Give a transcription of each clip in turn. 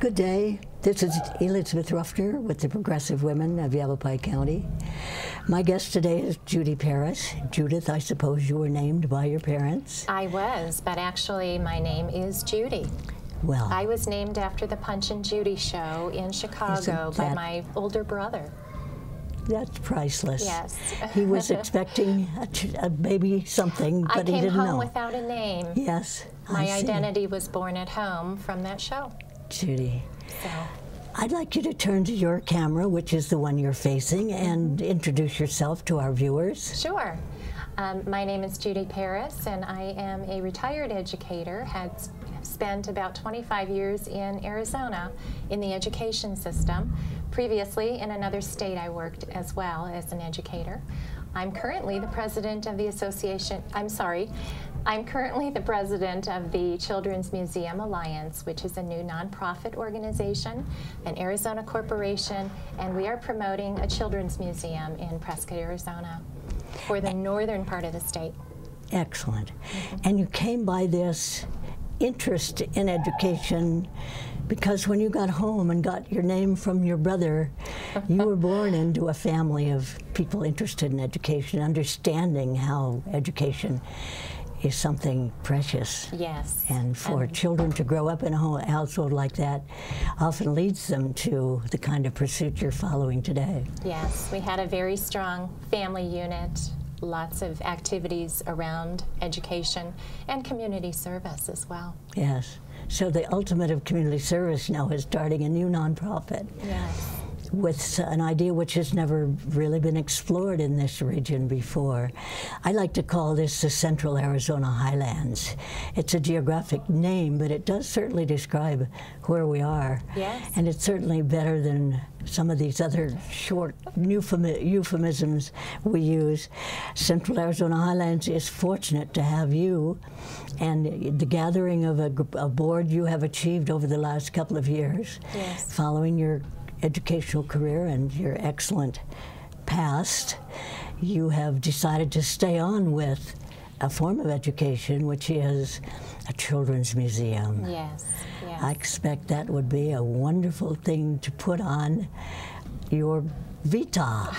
Good day. This is Elisabeth Ruffner with the Progressive Women of Yavapai County. My guest today is Judy Paris. Judith, I suppose you were named by your parents? I was, but actually my name is Judy. Well, I was named after the Punch and Judy show in Chicago by my older brother. That's priceless. Yes. He was expecting a baby something, but he didn't know. I came home without a name. Yes, My identity was born at home from that show. Judy. So. I'd like you to turn to your camera, which is the one you're facing, and introduce yourself to our viewers. Sure. My name is Judy Paris, and I am a retired educator. Had spent about 25 years in Arizona in the education system. Previously, in another state, I worked as well as an educator. I'm currently the president of the I'm currently the president of the Children's Museum Alliance, which is a new nonprofit organization, an Arizona corporation, and we are promoting a children's museum in Prescott, Arizona, for the northern part of the state. Excellent. And you came by this interest in education because when you got home and got your name from your brother, you were born into a family of people interested in education, understanding how education is something precious. Yes. And for children to grow up in a household like that often leads them to the kind of pursuit you're following today. Yes, we had a very strong family unit, lots of activities around education and community service as well. Yes. So the ultimate of community service now is starting a new nonprofit. Yes. With an idea which has never really been explored in this region before. I like to call this the Central Arizona Highlands. It's a geographic name, but it does certainly describe where we are. Yes. And it's certainly better than some of these other short euphemisms we use. Central Arizona Highlands is fortunate to have you and the gathering of a board you have achieved over the last couple of years. Yes. Following your educational career and your excellent past, you have decided to stay on with a form of education, which is a children's museum. Yes, yes. I expect that would be a wonderful thing to put on your Vita,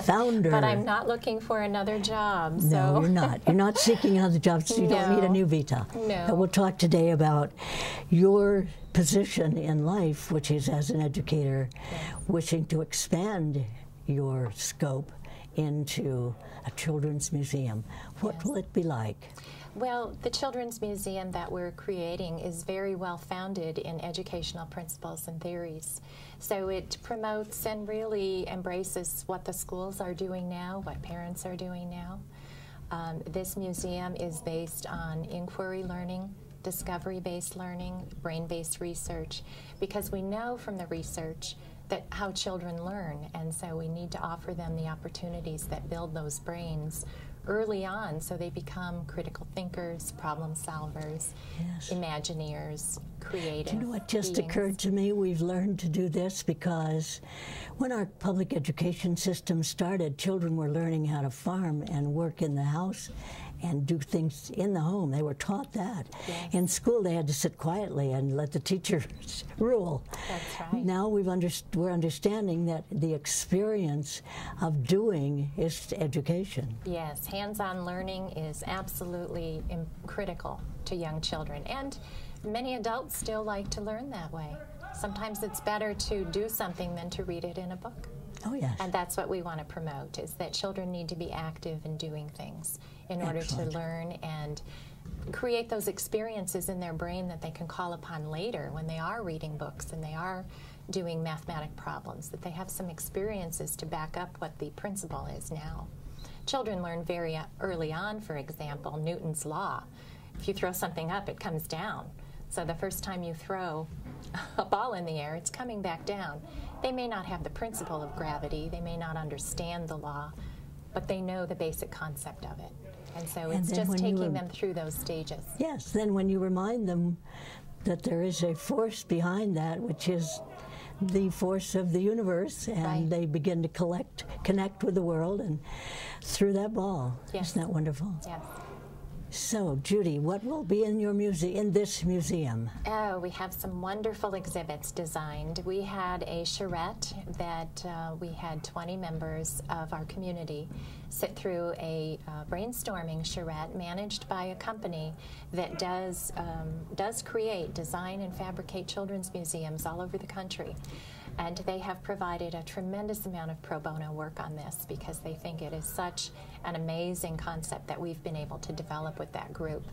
founder. But I'm not looking for another job. So. No, you're not. You're not seeking another job, so you don't need a new Vita. No. But we'll talk today about your position in life, which is as an educator, wishing to expand your scope into a children's museum. What will it be like? Well, the Children's Museum that we're creating is very well founded in educational principles and theories. So it promotes and really embraces what the schools are doing now, what parents are doing now. This museum is based on inquiry learning, discovery-based learning, brain-based research, because we know from the research that how children learn, and so we need to offer them the opportunities that build those brains early on so they become critical thinkers, problem solvers, Imagineers, creative. Do you know what just occurred to me? We've learned to do this because when our public education system started, children were learning how to farm and work in the house and do things in the home. They were taught that. Yes. In school, they had to sit quietly and let the teacher rule. That's right. Now we're understanding that the experience of doing is education. Yes, hands-on learning is absolutely critical to young children, and many adults still like to learn that way. Sometimes it's better to do something than to read it in a book. Oh, yes. And that's what we want to promote, is that children need to be active in doing things in order to learn and create those experiences in their brain that they can call upon later when they are reading books and they are doing mathematic problems, that they have some experiences to back up what the principle is now. Children learn very early on, for example, Newton's law. If you throw something up, it comes down. So the first time you throw a ball in the air, it's coming back down. They may not have the principle of gravity, they may not understand the law, but they know the basic concept of it. And so it's just taking them through those stages. Yes, then when you remind them that there is a force behind that, which is the force of the universe, and they begin to connect with the world and through that ball. Isn't that wonderful? Yes. So, Judy, what will be in your in this museum? Oh, we have some wonderful exhibits designed. We had a charrette that we had 20 members of our community sit through a brainstorming charrette managed by a company that does create, design, and fabricate children's museums all over the country. And they have provided a tremendous amount of pro bono work on this because they think it is such an amazing concept that we've been able to develop with that group.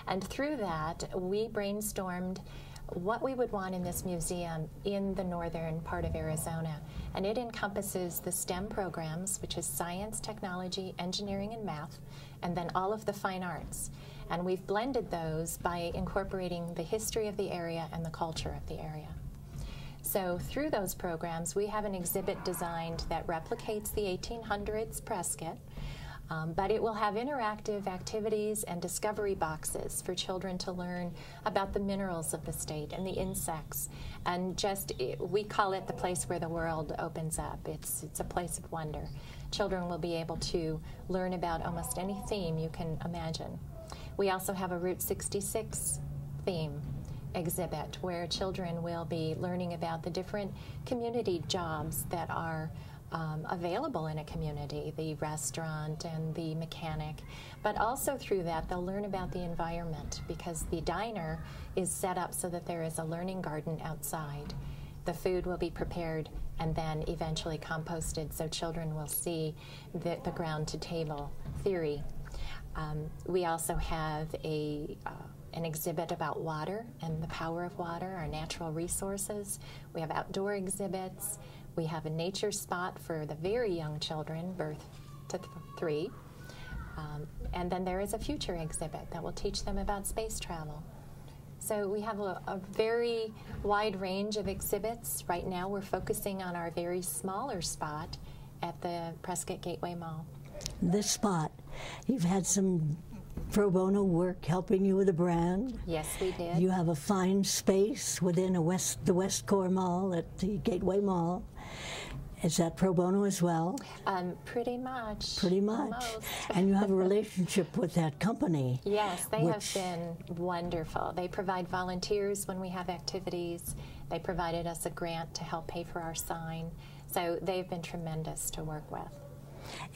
And through that, we brainstormed what we would want in this museum in the northern part of Arizona. And it encompasses the STEM programs, which is science, technology, engineering, and math, and then all of the fine arts. And we've blended those by incorporating the history of the area and the culture of the area. So through those programs, we have an exhibit designed that replicates the 1800s Prescott, but it will have interactive activities and discovery boxes for children to learn about the minerals of the state and the insects. And we call it the place where the world opens up. It's a place of wonder. Children will be able to learn about almost any theme you can imagine. We also have a Route 66 theme exhibit where children will be learning about the different community jobs that are available in a community, the restaurant and the mechanic. But also through that, they'll learn about the environment because the diner is set up so that there is a learning garden outside. The food will be prepared and then eventually composted so children will see the ground-to-table theory. We also have an exhibit about water and the power of water, our natural resources. We have outdoor exhibits. We have a nature spot for the very young children, birth to 3. And then there is a future exhibit that will teach them about space travel. So we have a very wide range of exhibits. Right now we're focusing on our very smaller spot at the Prescott Gateway Mall. This spot, you've had some pro bono work helping you with the brand. Yes, we did. You have a fine space within the West Core Mall at the Gateway Mall. Is that pro bono as well? Pretty much. Pretty much. Almost. And you have a relationship with that company. Yes, they have been wonderful. They provide volunteers when we have activities. They provided us a grant to help pay for our sign. So they've been tremendous to work with.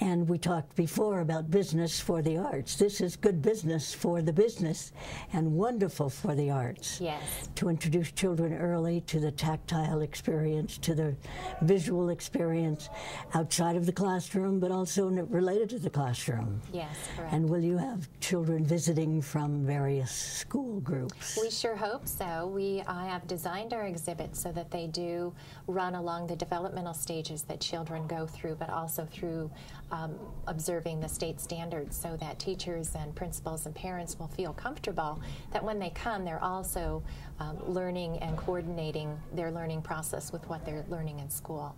And we talked before about business for the arts. This is good business for the business and wonderful for the arts. Yes. To introduce children early to the tactile experience, to the visual experience outside of the classroom, but also related to the classroom. Yes, correct. And will you have children visiting from various school groups? We sure hope so. I have designed our exhibits so that they do run along the developmental stages that children go through, but also through observing the state standards so that teachers and principals and parents will feel comfortable that when they come, they're also learning and coordinating their learning process with what they're learning in school.